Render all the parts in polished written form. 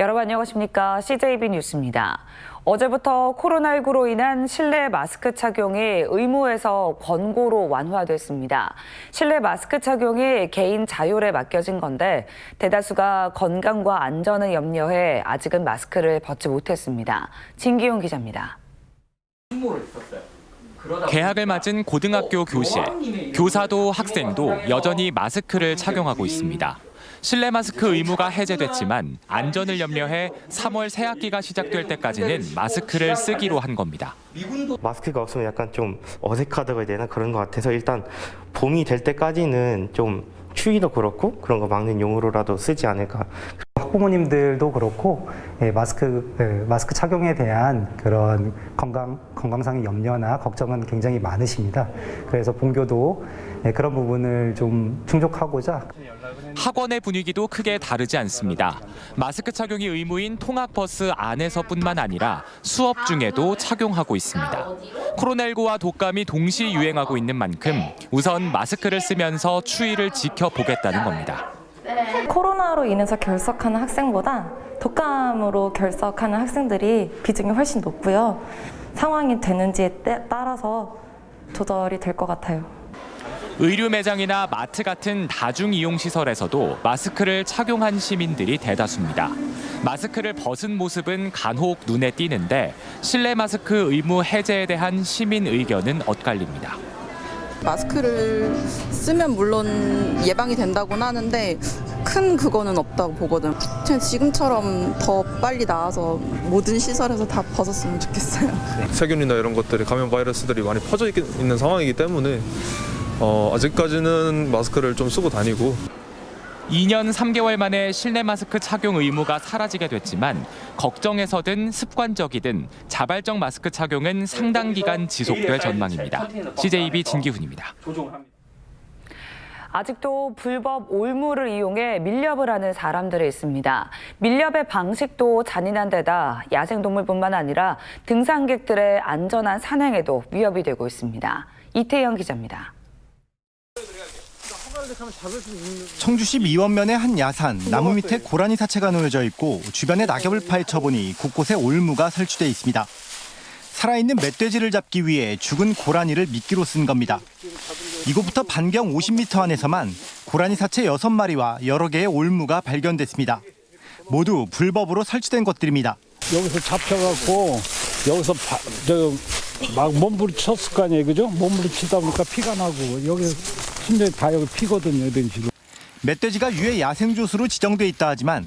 여러분 안녕하십니까? CJB 뉴스입니다. 어제부터 코로나19로 인한 실내 마스크 착용이 의무에서 권고로 완화됐습니다. 실내 마스크 착용이 개인 자율에 맡겨진 건데 대다수가 건강과 안전을 염려해 아직은 마스크를 벗지 못했습니다. 진기용 기자입니다. 개학을 맞은 고등학교 교실, 교사도 학생도 여전히 마스크를 착용하고 있습니다. 실내 마스크 의무가 해제됐지만 안전을 염려해 3월 새학기가 시작될 때까지는 마스크를 쓰기로 한 겁니다. 마스크가 없으면 약간 좀 어색하다고 해야 되나 그런 것 같아서 일단 봄이 될 때까지는 좀 추위도 그렇고 그런 거 막는 용으로라도 쓰지 않을까. 학부모님들도 그렇고 마스크 착용에 대한 그런 건강상의 염려나 걱정은 굉장히 많으십니다. 그래서 본교도 그런 부분을 좀 충족하고자. 학원의 분위기도 크게 다르지 않습니다. 마스크 착용이 의무인 통학버스 안에서뿐만 아니라 수업 중에도 착용하고 있습니다. 코로나19와 독감이 동시 유행하고 있는 만큼 우선 마스크를 쓰면서 추위를 지켜보겠다는 겁니다. 코로나로 인해서 결석하는 학생보다 독감으로 결석하는 학생들이 비중이 훨씬 높고요. 상황이 되는지에 따라서 조절이 될 것 같아요. 의류 매장이나 마트 같은 다중이용시설에서도 마스크를 착용한 시민들이 대다수입니다. 마스크를 벗은 모습은 간혹 눈에 띄는데 실내 마스크 의무 해제에 대한 시민 의견은 엇갈립니다. 마스크를 쓰면 물론 예방이 된다고는 하는데 큰 그거는 없다고 보거든. 지금처럼 더 빨리 나와서 모든 시설에서 다 벗었으면 좋겠어요. 세균이나 이런 것들이 감염 바이러스들이 많이 퍼져 있는 상황이기 때문에 아직까지는 마스크를 좀 쓰고 다니고. 2년 3개월 만에 실내 마스크 착용 의무가 사라지게 됐지만 걱정에서든 습관적이든 자발적 마스크 착용은 상당 기간 지속될 전망입니다. CJB 진기훈입니다. 아직도 불법 올무를 이용해 밀렵을 하는 사람들이 있습니다. 밀렵의 방식도 잔인한 데다 야생동물뿐만 아니라 등산객들의 안전한 산행에도 위협이 되고 있습니다. 이태영 기자입니다. 청주시 미원면의 한 야산, 나무 밑에 고라니 사체가 놓여져 있고 주변에 낙엽을 파헤쳐보니 곳곳에 올무가 설치돼 있습니다. 살아있는 멧돼지를 잡기 위해 죽은 고라니를 미끼로 쓴 겁니다. 이곳부터 반경 50m 안에서만 고라니 사체 6마리와 여러 개의 올무가 발견됐습니다. 모두 불법으로 설치된 것들입니다. 여기서 잡혀갖고 여기서 막 몸부림쳤을 거 아니에요, 그죠? 몸부림치다 보니까 피가 나고 여기 심지어 다 여기 피거든요, 이런 식으로. 멧돼지가 유해 야생조수로 지정돼 있다 하지만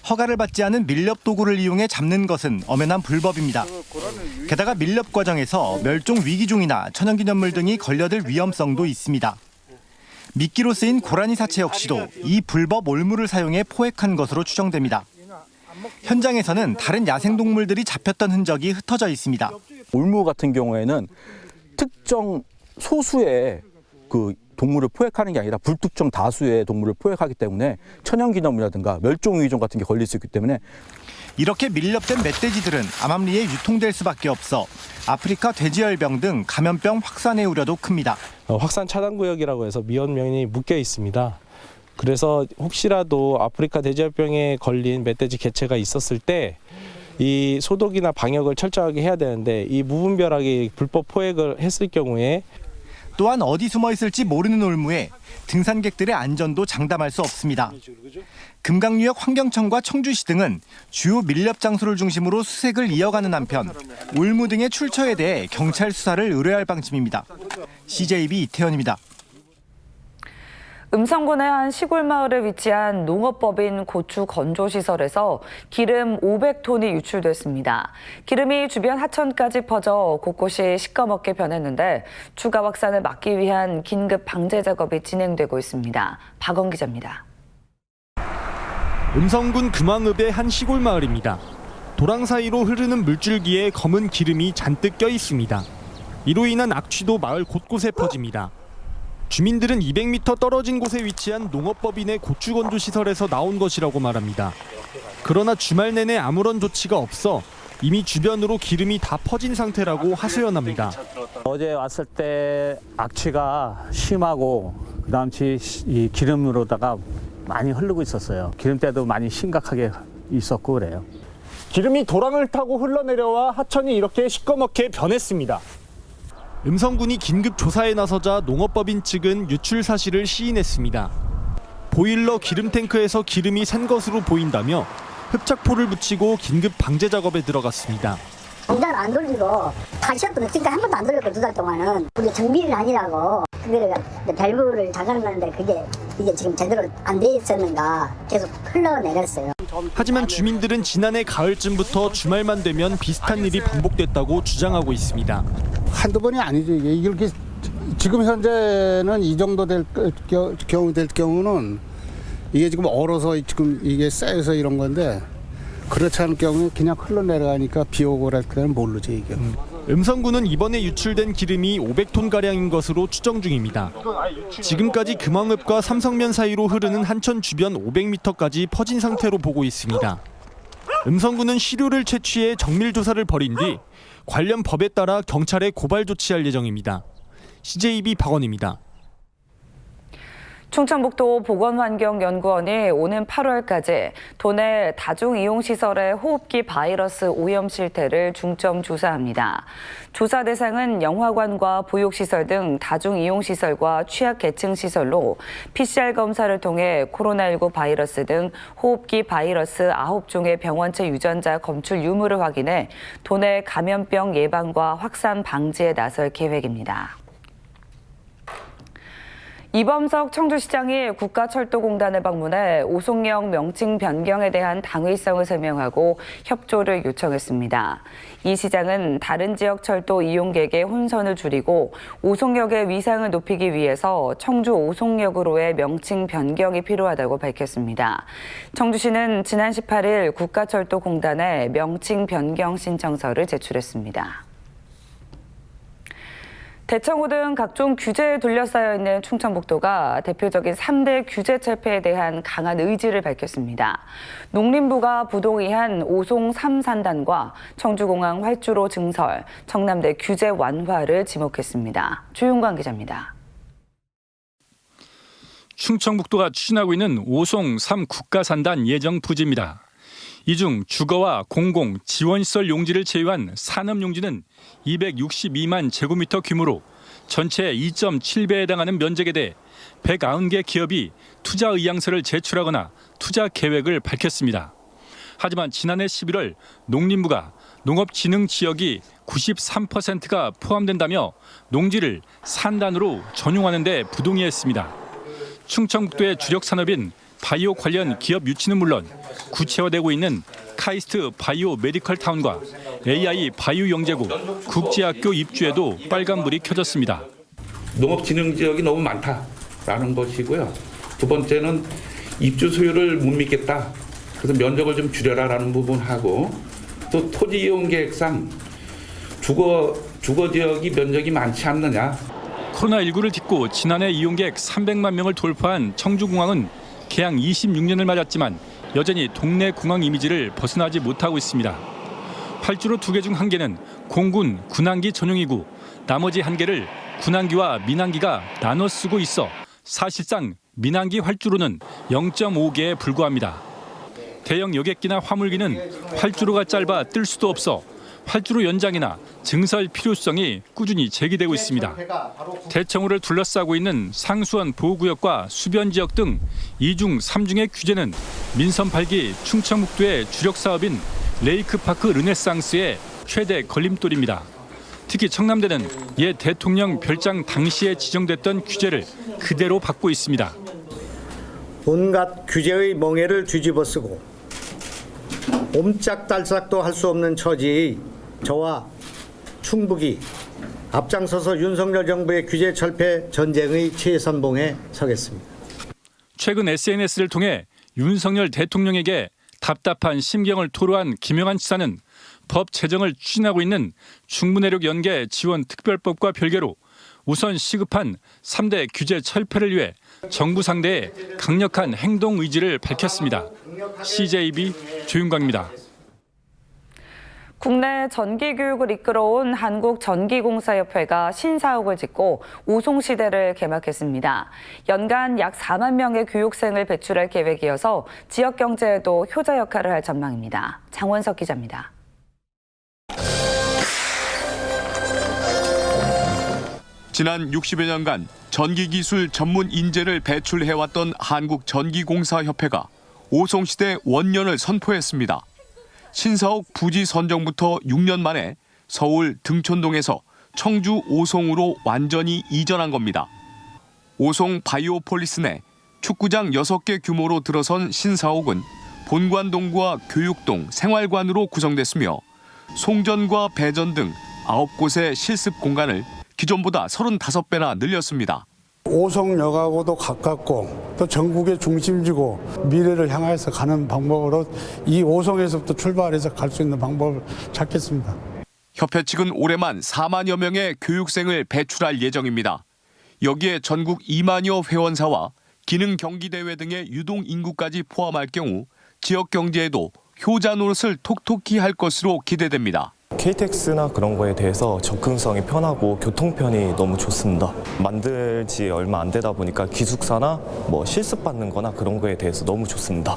허가를 받지 않은 밀렵 도구를 이용해 잡는 것은 엄연한 불법입니다. 게다가 밀렵 과정에서 멸종 위기종이나 천연기념물 등이 걸려들 위험성도 있습니다. 미끼로 쓰인 고라니 사체 역시도 이 불법 올무를 사용해 포획한 것으로 추정됩니다. 현장에서는 다른 야생동물들이 잡혔던 흔적이 흩어져 있습니다. 올무 같은 경우에는 특정 소수의 동물을 포획하는 게 아니라 불특정 다수의 동물을 포획하기 때문에 천연기념물이라든가 멸종위기종 같은 게 걸릴 수 있기 때문에 이렇게 밀렵된 멧돼지들은 암암리에 유통될 수밖에 없어 아프리카 돼지열병 등 감염병 확산의 우려도 큽니다. 확산 차단 구역이라고 해서 미원면이 묶여 있습니다. 그래서 혹시라도 아프리카 돼지열병에 걸린 멧돼지 개체가 있었을 때 이 소독이나 방역을 철저하게 해야 되는데 이 무분별하게 불법 포획을 했을 경우에 또한 어디 숨어 있을지 모르는 올무에 등산객들의 안전도 장담할 수 없습니다. 금강유역 환경청과 청주시 등은 주요 밀렵 장소를 중심으로 수색을 이어가는 한편 올무 등의 출처에 대해 경찰 수사를 의뢰할 방침입니다. CJB 이태현입니다. 음성군의 한 시골 마을에 위치한 농업법인 고추 건조시설에서 기름 500톤이 유출됐습니다. 기름이 주변 하천까지 퍼져 곳곳이 시꺼멓게 변했는데 추가 확산을 막기 위한 긴급 방제 작업이 진행되고 있습니다. 박원 기자입니다. 음성군 금왕읍의 한 시골 마을입니다. 도랑 사이로 흐르는 물줄기에 검은 기름이 잔뜩 껴 있습니다. 이로 인한 악취도 마을 곳곳에 퍼집니다. 주민들은 200m 떨어진 곳에 위치한 농업법인의 고추 건조 시설에서 나온 것이라고 말합니다. 그러나 주말 내내 아무런 조치가 없어 이미 주변으로 기름이 다 퍼진 상태라고 하소연합니다. 어제 왔을 때 악취가 심하고 그다음에 이 기름으로다가 많이 흐르고 있었어요. 기름때도 많이 심각하게 있었고 그래요. 기름이 도랑을 타고 흘러내려와 하천이 이렇게 시꺼멓게 변했습니다. 음성군이 긴급 조사에 나서자 농업법인 측은 유출 사실을 시인했습니다. 보일러 기름 탱크에서 기름이 샌 것으로 보인다며 흡착포를 붙이고 긴급 방제 작업에 들어갔습니다. 공장을 안 돌리고 다시 지금까지 한 번도 안 돌렸고 2달 동안은 우리 정비를 아니라고 그게 밸브를 잠갔는데 그게 이게 지금 제대로 안 돼 있었는가 계속 흘러내렸어요. 하지만 주민들은 지난해 가을쯤부터 주말만 되면 비슷한 일이 반복됐다고 주장하고 있습니다. 한두 번이 아니죠. 이게 이렇게 지금 현재는 이 정도 될 경우는 이게 지금 얼어서 지금 이게 쌓여서 이런 건데 그렇지 않을 경우에 그냥 흘러내려가니까 비 오고 그럴 때는 모르지 이게. 음성군은 이번에 유출된 기름이 500톤가량인 것으로 추정 중입니다. 지금까지 금왕읍과 삼성면 사이로 흐르는 한천 주변 500m까지 퍼진 상태로 보고 있습니다. 음성군은 시료를 채취해 정밀 조사를 벌인 뒤 관련 법에 따라 경찰에 고발 조치할 예정입니다. CJB 박원입니다. 충청북도 보건환경연구원이 오는 8월까지 도내 다중이용시설의 호흡기 바이러스 오염 실태를 중점 조사합니다. 조사 대상은 영화관과 보육시설 등 다중이용시설과 취약계층시설로 PCR 검사를 통해 코로나19 바이러스 등 호흡기 바이러스 9종의 병원체 유전자 검출 유무를 확인해 도내 감염병 예방과 확산 방지에 나설 계획입니다. 이범석 청주시장이 국가철도공단을 방문해 오송역 명칭 변경에 대한 당위성을 설명하고 협조를 요청했습니다. 이 시장은 다른 지역 철도 이용객의 혼선을 줄이고 오송역의 위상을 높이기 위해서 청주 오송역으로의 명칭 변경이 필요하다고 밝혔습니다. 청주시는 지난 18일 국가철도공단에 명칭 변경 신청서를 제출했습니다. 대청호 등 각종 규제에 둘러싸여 있는 충청북도가 대표적인 3대 규제 철폐에 대한 강한 의지를 밝혔습니다. 농림부가 부동의한 오송 3산단과 청주공항 활주로 증설, 청남대 규제 완화를 지목했습니다. 조윤광 기자입니다. 충청북도가 추진하고 있는 오송 3 국가산단 예정 부지입니다. 이 중 주거와 공공, 지원시설 용지를 제외한 산업용지는 262만 제곱미터 규모로 전체 2.7배에 해당하는 면적에 대해 190개 기업이 투자 의향서를 제출하거나 투자 계획을 밝혔습니다. 하지만 지난해 11월 농림부가 농업진흥지역이 93%가 포함된다며 농지를 산단으로 전용하는 데 부동의했습니다. 충청북도의 주력 산업인 바이오 관련 기업 유치는 물론 구체화되고 있는 카이스트 바이오 메디컬 타운과 AI 바이오 영재국 국제학교 입주에도 빨간불이 켜졌습니다. 농업진흥지역이 너무 많다라는 것이고요. 두 번째는 입주 수요를 못 믿겠다. 그래서 면적을 좀 줄여라라는 부분하고 또 토지 이용 계획상 주거 지역이 면적이 많지 않느냐. 코로나19를 딛고 지난해 이용객 300만 명을 돌파한 청주공항은 개항 26년을 맞았지만 여전히 동네 공항 이미지를 벗어나지 못하고 있습니다. 활주로 2개 중 1개는 공군 군항기 전용이고 나머지 1개를 군항기와 민항기가 나눠 쓰고 있어 사실상 민항기 활주로는 0.5개에 불과합니다. 대형 여객기나 화물기는 활주로가 짧아 뜰 수도 없어 활주로 연장이나 증설 필요성이 꾸준히 제기되고 있습니다. 대청호를 둘러싸고 있는 상수원 보호구역과 수변 지역 등 2중 3중의 규제는 민선 8기 충청북도의 주력 사업인 레이크파크 르네상스의 최대 걸림돌입니다. 특히 청남대는 옛 대통령 별장 당시에 지정됐던 규제를 그대로 받고 있습니다. 온갖 규제의 멍에를 뒤집어쓰고 옴짝달싹도 할 수 없는 처지의 저와 충북이 앞장서서 윤석열 정부의 규제 철폐 전쟁의 최선봉에 서겠습니다. 최근 SNS를 통해 윤석열 대통령에게 답답한 심경을 토로한 김영한 지사는 법 제정을 추진하고 있는 중부내륙 연계 지원 특별법과 별개로 우선 시급한 3대 규제 철폐를 위해 정부 상대에 강력한 행동 의지를 밝혔습니다. CJB 조윤광입니다. 국내 전기교육을 이끌어온 한국전기공사협회가 신사옥을 짓고 오송시대를 개막했습니다. 연간 약 4만 명의 교육생을 배출할 계획이어서 지역 경제에도 효자 역할을 할 전망입니다. 장원석 기자입니다. 지난 60여 년간 전기기술 전문 인재를 배출해왔던 한국전기공사협회가 오송시대 원년을 선포했습니다. 신사옥 부지 선정부터 6년 만에 서울 등촌동에서 청주 오송으로 완전히 이전한 겁니다. 오송 바이오폴리스 내 축구장 6개 규모로 들어선 신사옥은 본관동과 교육동, 생활관으로 구성됐으며 송전과 배전 등 9곳의 실습 공간을 기존보다 35배나 늘렸습니다. 오송역하고도 가깝고 또 전국의 중심지고 미래를 향해서 가는 방법으로 이 오송에서부터 출발해서 갈 수 있는 방법을 찾겠습니다. 협회 측은 올해만 4만여 명의 교육생을 배출할 예정입니다. 여기에 전국 2만여 회원사와 기능 경기대회 등의 유동 인구까지 포함할 경우 지역 경제에도 효자 노릇을 톡톡히 할 것으로 기대됩니다. KTX나 그런 거에 대해서 접근성이 편하고 교통편이 너무 좋습니다. 만들지 얼마 안 되다 보니까 기숙사나 실습 받는 거나 그런 거에 대해서 너무 좋습니다.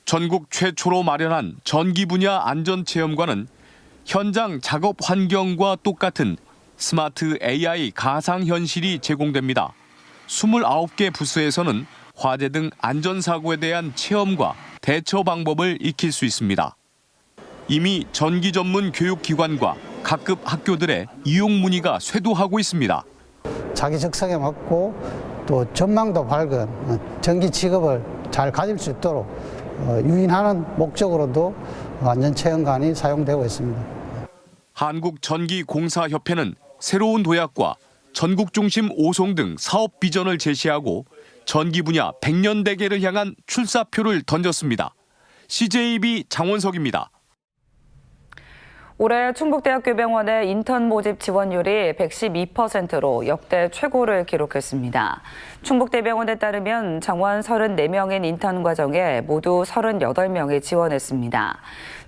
전국 최초로 마련한 전기 분야 안전체험관은 현장 작업 환경과 똑같은 스마트 AI 가상현실이 제공됩니다. 29개 부스에서는 화재 등 안전사고에 대한 체험과 대처 방법을 익힐 수 있습니다. 이미 전기 전문 교육기관과 각급 학교들의 이용 문의가 쇄도하고 있습니다. 자기 적성에 맞고 또 전망도 밝은 전기 직업을 잘 가질 수 있도록 유인하는 목적으로도 안전체험관이 사용되고 있습니다. 한국전기공사협회는 새로운 도약과 전국 중심 오송 등 사업 비전을 제시하고 전기 분야 100년 대계를 향한 출사표를 던졌습니다. CJB 장원석입니다. 올해 충북대학교병원의 인턴 모집 지원율이 112%로 역대 최고를 기록했습니다. 충북대병원에 따르면 정원 34명인 인턴 과정에 모두 38명이 지원했습니다.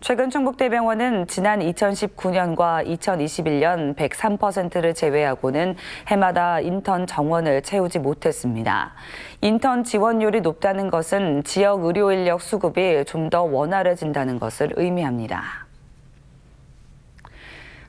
최근 충북대병원은 지난 2019년과 2021년 103%를 제외하고는 해마다 인턴 정원을 채우지 못했습니다. 인턴 지원율이 높다는 것은 지역 의료 인력 수급이 좀 더 원활해진다는 것을 의미합니다.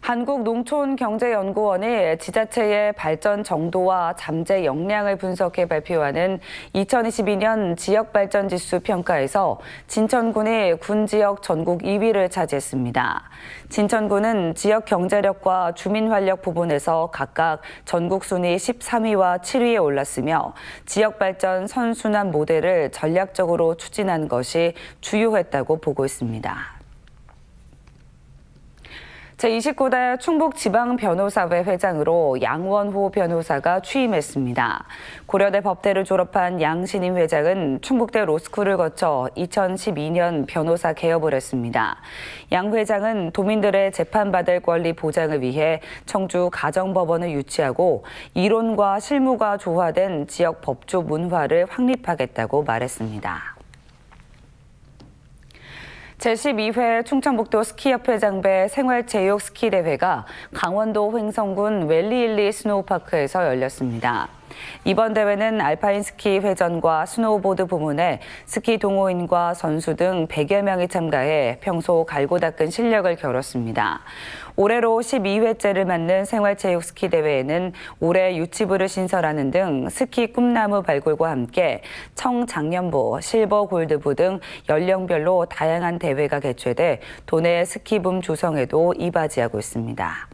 한국농촌경제연구원이 지자체의 발전 정도와 잠재 역량을 분석해 발표하는 2022년 지역발전지수 평가에서 진천군이 군 지역 전국 2위를 차지했습니다. 진천군은 지역 경제력과 주민활력 부분에서 각각 전국 순위 13위와 7위에 올랐으며 지역발전 선순환 모델을 전략적으로 추진한 것이 주요했다고 보고 있습니다. 제29대 충북지방변호사회 회장으로 양원호 변호사가 취임했습니다. 고려대 법대를 졸업한 양 신임 회장은 충북대 로스쿨을 거쳐 2012년 변호사 개업을 했습니다. 양 회장은 도민들의 재판받을 권리 보장을 위해 청주 가정법원을 유치하고 이론과 실무가 조화된 지역 법조 문화를 확립하겠다고 말했습니다. 제12회 충청북도 스키협회 장배 생활체육 스키대회가 강원도 횡성군 웰리일리 스노우파크에서 열렸습니다. 이번 대회는 알파인 스키 회전과 스노우보드 부문에 스키 동호인과 선수 등 100여 명이 참가해 평소 갈고 닦은 실력을 겨뤘습니다. 올해로 12회째를 맞는 생활체육 스키 대회에는 올해 유치부를 신설하는 등 스키 꿈나무 발굴과 함께 청장년부, 실버 골드부 등 연령별로 다양한 대회가 개최돼 도내 스키붐 조성에도 이바지하고 있습니다.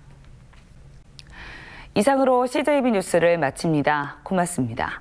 이상으로 CJB 뉴스를 마칩니다. 고맙습니다.